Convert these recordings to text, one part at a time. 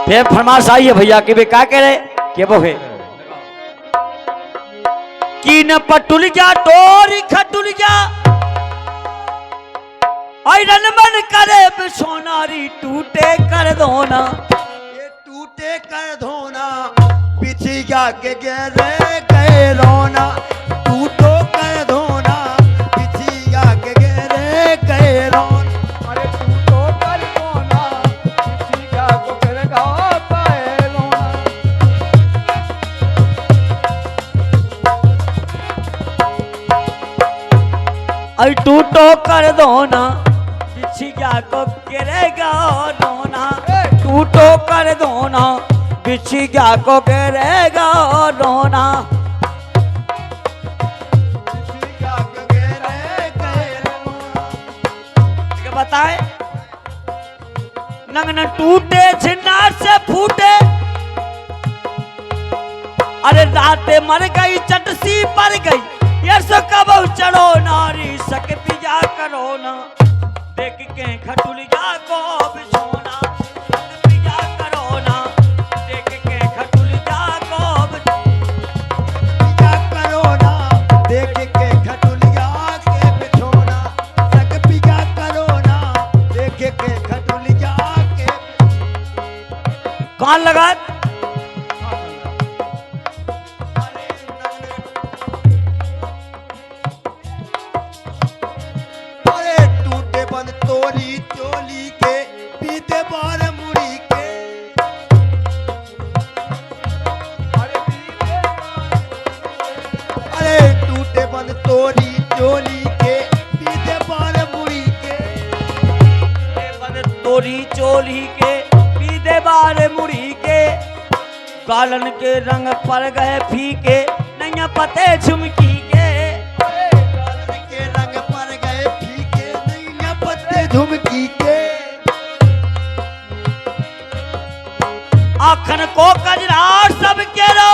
फिर फरमाश आई है भैया कि वे क्या कह रहे कि वो है कि न पटुल जा टोरी खटुल जा आयरन मन करे सोनारी टूटे कर धोना ये टूटे कर धोना पीछे जाके गहरे गए रोना टूटो कर धोना पीछे जाके गहरे गए रोना अरे टूटो कर धोना पीछे जाके गहरे गए रोना आई टूटो कर धोना बिछिया को गिरेगा रोना टूटो कर धोना बिछिया को गिरेगा रोना बताए नंग न टूटे छिन्ना से फूटे अरे रातें मर गई चटसी पर गई ये सो कब चढ़ो नारी सक पिजा करो ना देख के खटुलिया को बिछोना पिजा करो ना देख के खटुलिया को पिजा करो ना देख के खटुलिया के बिछोना सक पिजा करो ना देख के खटुलिया के कौन लगा तोरी चोली के पीते बार मुड़ी के अरे टूटे बंद तोरी चोली के पीते बार मुड़ी के बंद तोरी चोली के पीते बार मुड़ी के कालन के रंग पर गए फीके नैया पते झुमकी झुमकी के आखन को कजरा सब केरो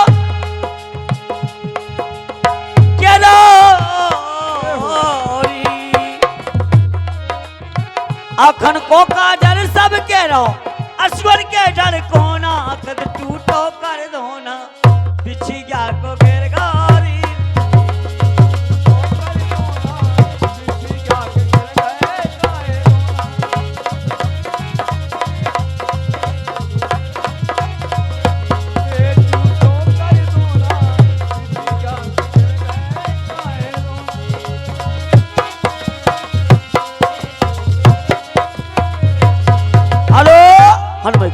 आखन को काजर सब केरो अश्वर के डर कोना कद टूटो कर धोना बिछी गया को घेर गारी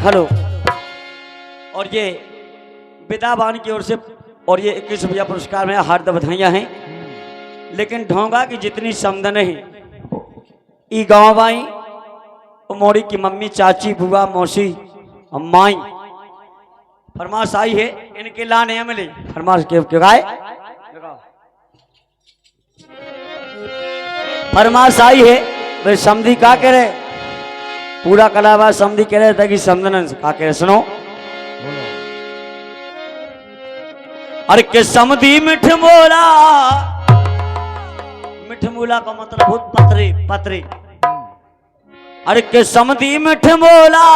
हेलो और ये विदाबान की ओर से और ये 21 रुपया पुरस्कार में हार्दिक बधाइयाँ हैं लेकिन ढोंगा की जितनी समदन है ई गाँव बाई मोड़ी की मम्मी चाची बुआ मौसी माई फरमाश आई है इनके लाने मिले फरमाश के गाय फरमाश आई है वे समधी का करे पूरा कलावा समधी कह रहे थे कि समझन का कह सुनो अरे के समधी मिठ मोला का मतलब बहुत पतरे पतरे अरे के समधी मिठ मोला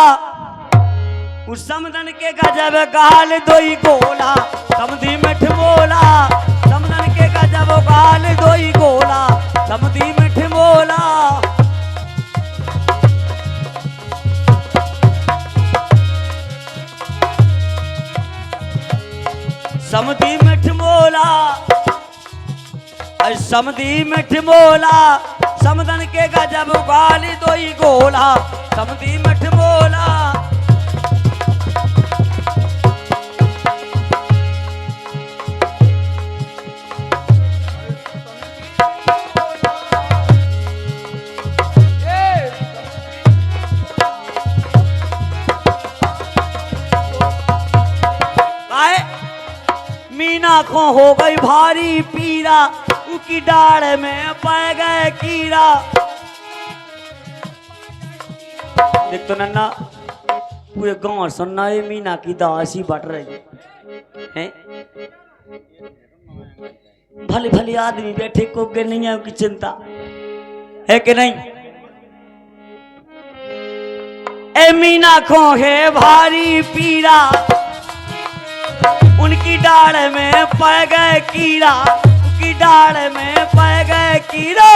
उस समधन के गजब गाल दोई गोला समधी मिठ मोला समधन के गजब गाल दोई गोला समधी मिठ मोला समधी मिठ मोला समधी मिठ मोला समधन के गजब गाली दोई गोला समधी मिठ मोला आंखों हो गई भारी पीरा उनकी डाढ़ में पड़ गए कीड़ा देख तो नन्ना पूरे गांव सुनना है मीना की दासी बट रही है भले भले आदमी बैठे को के नहीं है की चिंता है कि नहीं ए मीना खो है भारी पीरा, उनकी डाल में पड़ गए कीड़ा, उनकी डाल में पड़ गए कीड़ा।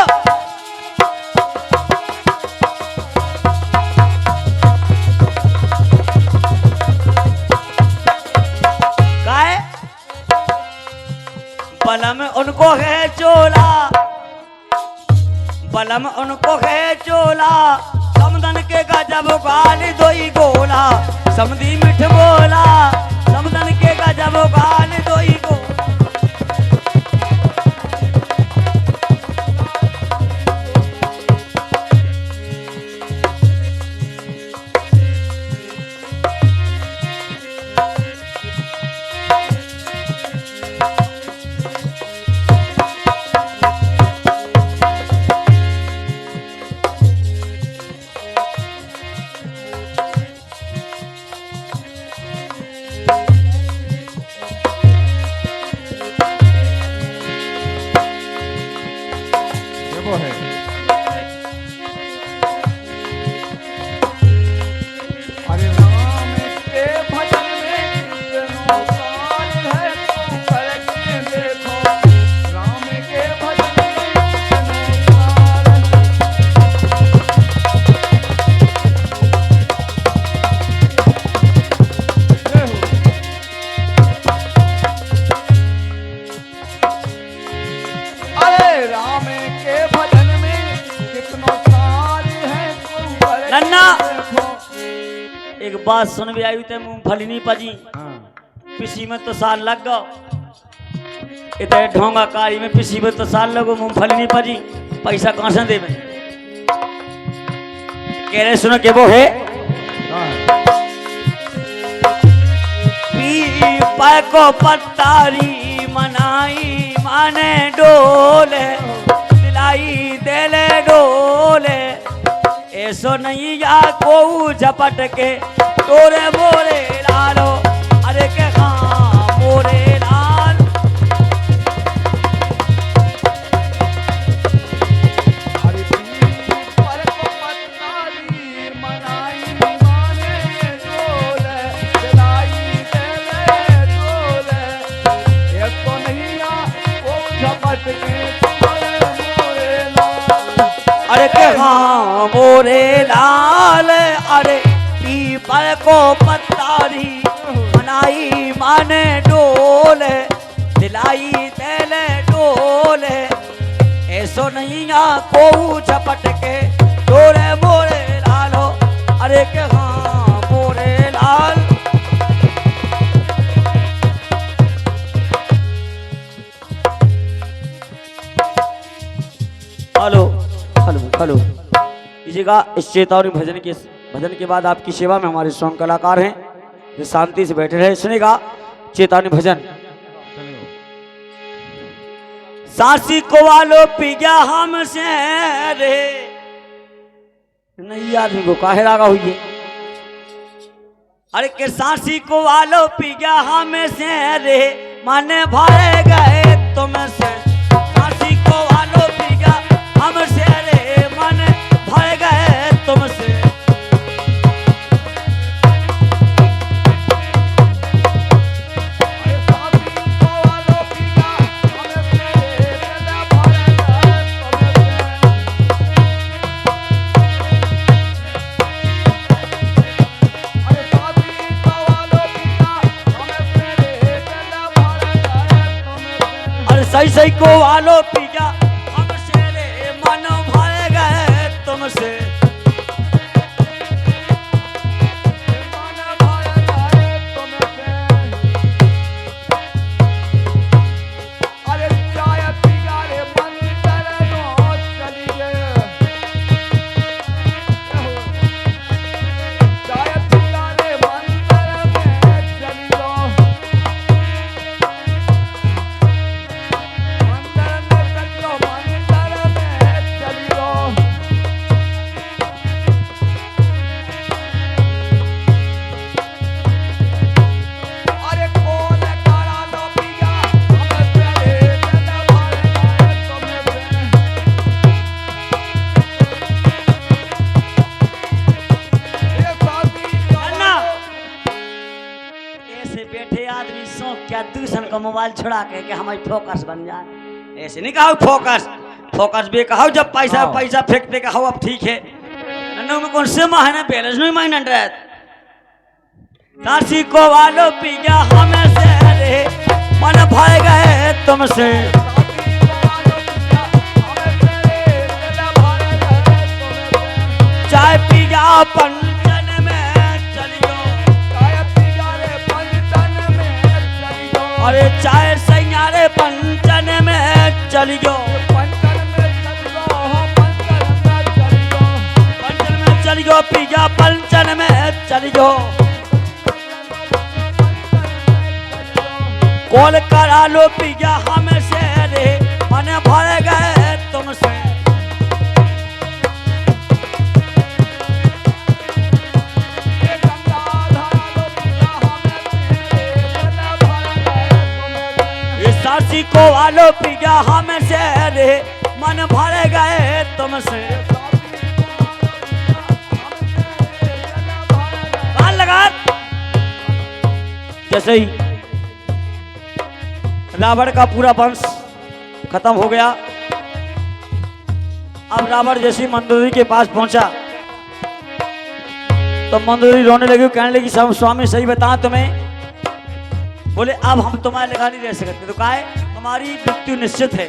काय बलम उनको है चोला, बलम उनको है चोला, समदन के गजब गाल दोई गोला, समदी मिठ बोला, समदन के गजब गाल दोई गोला। वो है अरे राम के भजन में कितनो साल है, तुम करके देखो राम के भजन में अरे राम के भजन में कितनो साल है, तुम करके नन्ना। देखो। एक बात सुन भी आई थे मूंगफली नहीं पजी, पिसी में तो साल लग गो, इतने ढोंगा कारी में पिसी में तो साल लगो, मूंगफली नहीं पजी, पैसा कहाँ से दे में? कह रहे सुनो के वो है पीपल को पत्तारी मनाई माने डोले, दिलाई देले डोले, ऐसो नहीं या को झपट के तोरे मोरे लालो, अरे के हाँ मोरे लाल। अरे पीपल को पत्तारी मनाई माने डोले, दिलाई देले डोले, ये तो नहीं आ वो झपट के तुम्हारे मोरे लाल। अरे के हाँ मोरे लाल, अरे पीपल को पत्तारी मनाई माने डोले, दिलाई देले डोले, ऐसो नहीं आ को झपट के तोरे मोरे लालो, अरे के हाँ मोरे लाल। हेलो हेलो हेलो कीजिएगा। इस चेतावनी भजन के बाद आपकी सेवा में हमारे सॉन्ग कलाकार हैं जो शांति से बैठे रहे। सुनेगा चेतावनी भजन। सासी को वालो पी गया हमसे रे, नहीं आदमी को काहे लागा हुई है? अरे के सासी को वालो पी गया हमसे रे, माने भाए गए तुमसे, सासी को वालो पी गया हमसे रे, माने भाए गए तुमसे। सही सही को वालो पी गया हमसे रे, मन भाए गए तुमसे। अरे चाय पीगा रे मंदिर नो चली गए, चाय पीगा रे मंदिर में चली गो, मंदिर में चलो क्या दूसर का मोबाइल छुड़ा के हमारी फोकस बन जाए। ऐसे नहीं कहो फोकस, फोकस भी कहो जब पैसा हाँ। पैसा फेंकते कहो अब ठीक है। नन्नू में कौन से माह है ना बैलेंस नहीं माइन रहत। सासी को वालो पी गया हमें से रे मन भर गए तुमसे। चाय पी जा पंचन में चलियो, अरे चाय सैयारे पंचन में चलियो। पंचन में चलियो पी जा पंचन में चलियो। कॉल करा लो पी जा हमें से रे मन भर गए तुमसे। सासी को वालो पिया हमें से रे मन भर गए तुमसे। लगा जैसे ही रावण का पूरा वंश खत्म हो गया, अब रावण जैसी मंदोदरी के पास पहुंचा तो मंदोदरी रोने लगी, कहने लगी स्वामी सही बता तुम्हें। बोले अब हम तुम्हारे लगा नहीं रह सकते। तो कहा है तुम्हारी मृत्यु निश्चित है।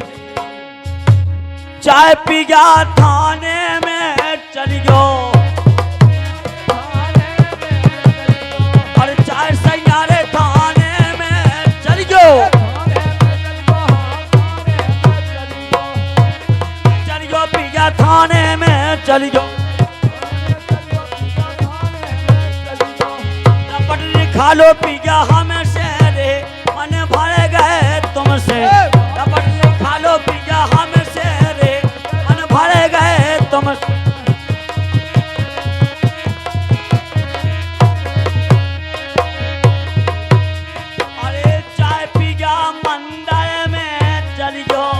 चाय पी गया थाने में चली गयो, और चाय सैयारे थाने में चली गयो। चली गयो पी गया थाने में चली गयो। पटरी खा लो पी गया हमें से मन भर गए तुमसे। पटरी खा लो पी गया हमें से रे मन भर गए तुमसे। अरे चाय पी गया मंदिर में चली जाओ।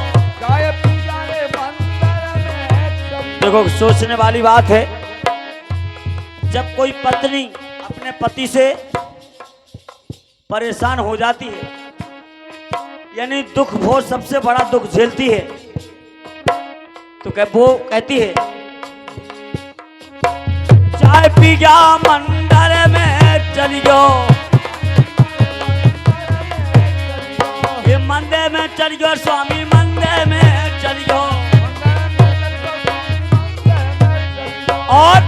देखो सोचने वाली बात है, जब कोई पत्नी अपने पति से परेशान हो जाती है, यानी दुख बहुत सबसे बड़ा दुख झेलती है, तो वो कहती है चाय पी जा मंदिर में चली जाओ। ये मंदिर में चली जाओ स्वामी मंदिर में चली जाओ। और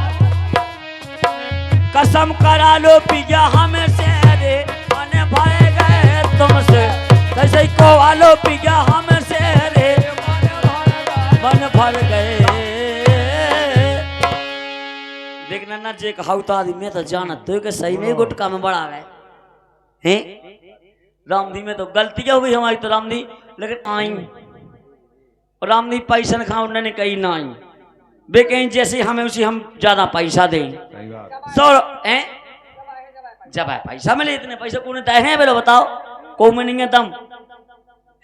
कसम करा लो पी जा हमें से रे मन भर गए तुमसे। कैसे को वालो पी जा हमें से रे मन भर गए। देख नन्ना जे कहाऊ तो आदमी में तो जानत तो कि सही में गुटका में बड़ा गए हैं। रामदी में तो गलती हो गई हमारी तो रामदी, लेकिन आई रामदी पैसा न खाओ उन्होंने कही ना आई बे कहीं जैसे हमें उसी हम ज्यादा पैसा दें। सो जब है पैसा मिले इतने पैसे कौन तय है बोलो बताओ, को में नहीं है दम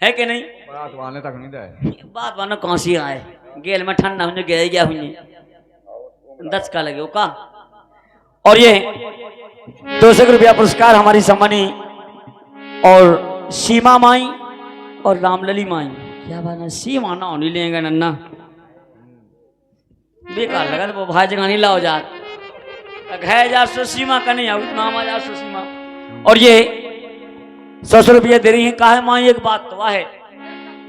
है कि नहीं। बात वाले तक नहीं दे, बात वाला कौन सी आए गेल में ठंडा हुई गए गया हुई 10 का लगे का। और ये 200 रुपया पुरस्कार हमारी सम्मानी और सीमा माई और रामलली माई। क्या बात है, सीमा ना होनी लेंगे नन्ना बेकार लगा। तो वो भाई जगह नहीं लाओ जात है जा सीमा का नहीं नाम आ जा सीमा। और ये 100 रुपया दे रही है। कहा माँ एक बात तो है,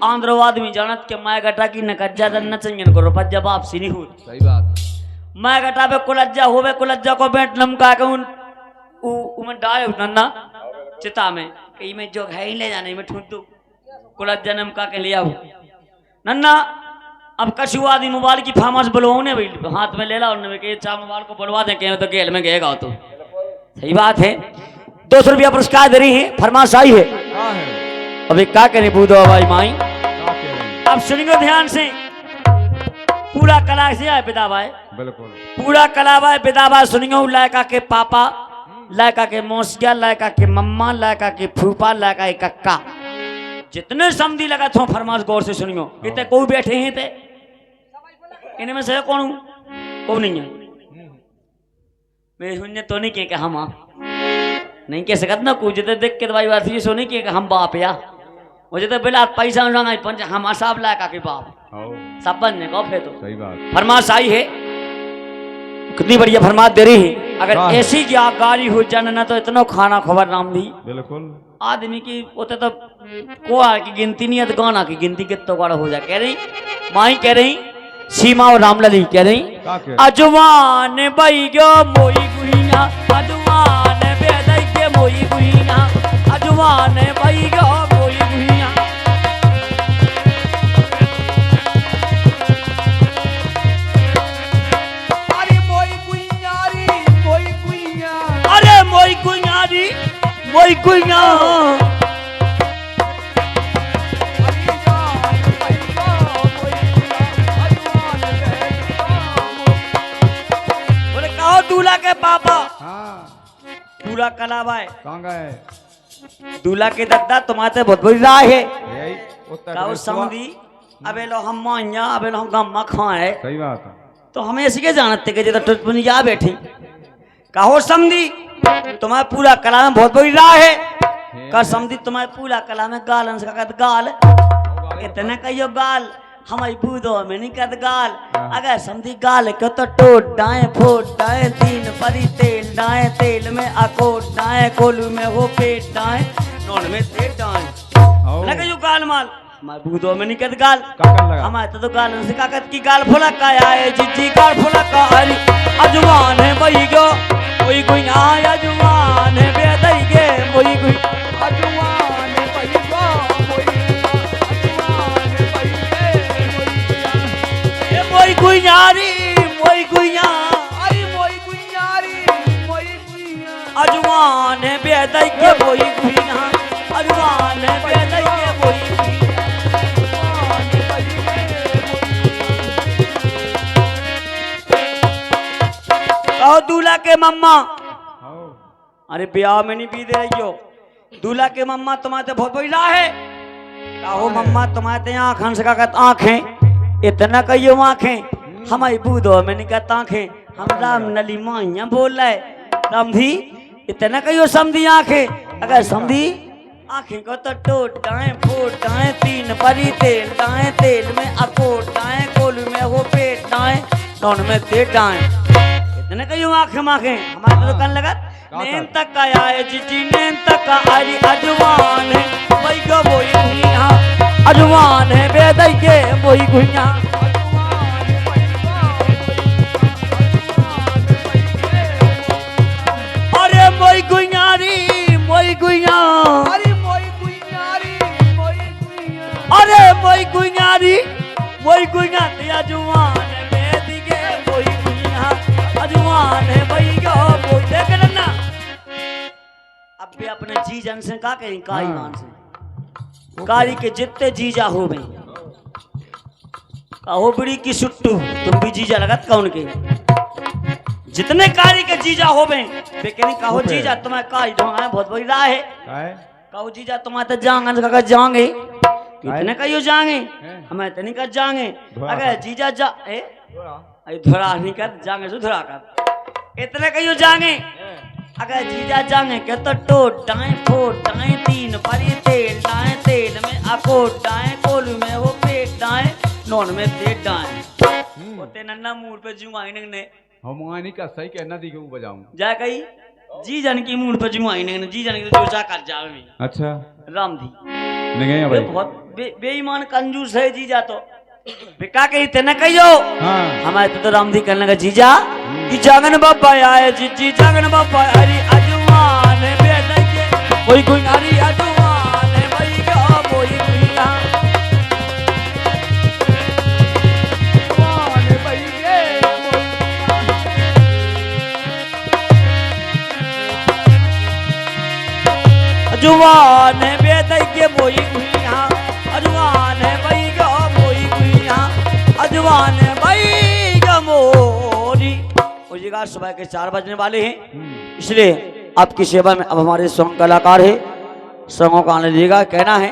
आंध्र आदमी जानत के माय गटा की नकज्जा न चंगन करो पर जब आपसी नहीं हुई। सही बात। माय गटा पे कुलज्जा होवे, कुलज्जा को बैठ लमका के उन डाले नन्ना चिता में कहीं में जो है ही ले जाने में ठूंदू कुलज्जा नमका के ले आओ नन्ना। अब कछु आदमी मोबाइल की फार्मास बुलवाने भाई हाथ में ले ला उन्होंने कहा चार मोबाइल को बुलवा दे कहीं तो गेल में गएगा तो सही बात है। 200 रुपया पुरस्कार दे रही है, फरमाश आई है। अब एक क्या करें बूदो भाई माई, अब सुनियो ध्यान से। पूरा कला से आए पिता भाई, बिल्कुल पूरा कला भाई पिता भाई सुनियो। लायका के पापा, लायका के मौसिया, लायका के मम्मा, लायका के फूफा, लायका के कक्का, जितने समझी लगा थो फरमाश गौर से सुनियो। इतने कोई बैठे हैं थे इनमें से कौन हूं, कौन नहीं है मैं तो नहीं कह हम नहीं कह सकत ना कुछ तो देख के दवाई वाली सोने की हम बाप या मुझे तो बिला पैसा उठाना पंच हम साहब लायक के बाप सब बनने को फिर तो सही बात। फरमाश आई है, कितनी बढ़िया फरमाश दे रही है। अगर ऐसी गाड़ी हो जाना ना तो इतना खाना खबर नाम दी बिल्कुल आदमी की होते तो कोड़ा की गिनती नहीं है तो गाना की गिनती कितना गाड़ा हो जाए। कह रही माई कह रही सीमा और रामलली कह रही अजवान बई गो मोई गुइया अजवान बेदई के मोई गुइया अजवान बई गो मोई गुइया। अरे मोई गुइयारी मोई गुइया अरे मोई गुइयारी मोई गुइया दूल्हा के पापा दूल्हा कलावा है कहाँ गए दूल्हा के दद्दा तुम्हारे बहुत बड़ी राह है यही उत्तर काऊ प्रदेश समझी अबे लो हम माइया अबे लो हम गम्मा खाए सही बात है। तो हमें ऐसे के जानते कि जब टुटपुनी जा बैठी कहो समझी तुम्हारे पूरा कला में बहुत बड़ी राह है का समझी तुम्हारे पूरा कला में गालन से गाल इतने कहियो गाल हमारी बूदो में नहीं कद गाल अगर समझी गाल को तो टोट डाए फोट डाए तीन परी तेल डाए तेल में अकोट डाए कोलू में हो पेट डाए नौन में तेल डाए ना कहियो गाल माल हमारे बूदो में नहीं कद गाल हमारे तो गाल से काकत की गाल फुला का आए जिज्जी गाल फुला का अरे अजवान है वही गो वही कोई आए अजवान है बेदई के वही कोई अजवान बई गो मोई गुइयारी मोई गुइया अरे मोई गुइयारी मोई गुइया अजवान है बेदई के मोई गुइया अजवान है बेदई के मोई कहो दूल्हा के मम्मा अरे ब्याह में नहीं पी दे रही हो दूल्हा के मम्मा तुम्हारे बहुत बड़ी राह है कहो मम्मा तुम्हारे आँख से का आँखें इतना कहियो आँखें हमारी बूदो में नहीं कहता आँखें हम राम नली माइया बोल रहे समझी इतना कहियो समझी आँखें अगर समझी आँखें को तो टोट डाए फोट डाए तीन परी तेल डाए तेल में अकोट डाए कोलू में हो पेट डाए नौन में तेल डाए इतने कहियो आँखें माखे हमारे तो कन लगा नैन तक का आए जीजी नैन तक का आई अजवान है वही गो वही गुइया अजवान है बेदई के वही गुइया अरे मोई गुइयारी मोई गुइया अरे मोई गुइयारी मोई गुइया अरे मोई गुइयारी मोई गुइया तेरा जवान है बेदी के मोई गुइया अजवान है वही गो वही देख ना अब भी अपने जी जन से का कहीं का ईमान से कारी के जितने जीजा हो गए कहो बड़ी की सुट्टू तुम भी जीजा लगत कौन के जितने कारी के जीजा हो गए लेकिन कहो जीजा तुम्हें कारी ढोंगा है बहुत बड़ी राह है कहो जीजा तुम्हारे तो जांग का जाएंगे इतने कहियो जाएंगे हमें तो नहीं कर जाएंगे अगर जीजा जा धोरा नहीं कर जाएंगे तो धोरा कर इतने कहियो जाएंगे अगर जीजा जाएंगे क्या तो टोट डाए फोट डाए तीन परी तेल डाए तेल में अकोट डाए कोलू में वो पेट डाए नॉन में तेल डाए होते नन्ना मूड पे जुआई ने हम नहीं का सही कहना दी क्यों बजाऊं जा कही जी जन की मूड पे जुआई ने जी जन की जो जा कर जावे अच्छा राम दी नहीं गए भाई बहुत बेईमान कंजूस है जीजा तो बिका कही तेना कहियो हमारे तो राम दी कहने लगा जीजा कि जागन बाबा आए जी जागन बाबा हरी अजवान बेदई के कोई कोई हरी अजवान भाई का कोई भैया अजवान बई गे अजवान बेदई के मोई भैया अजवान भाई का मोई भैया अजवान भाई का मोरी सुबह के 4 बजने वाले हैं इसलिए आपकी सेवा में अब हमारे सॉन्ग कलाकार है सॉन्गों का आनंद लीजिएगा कहना है।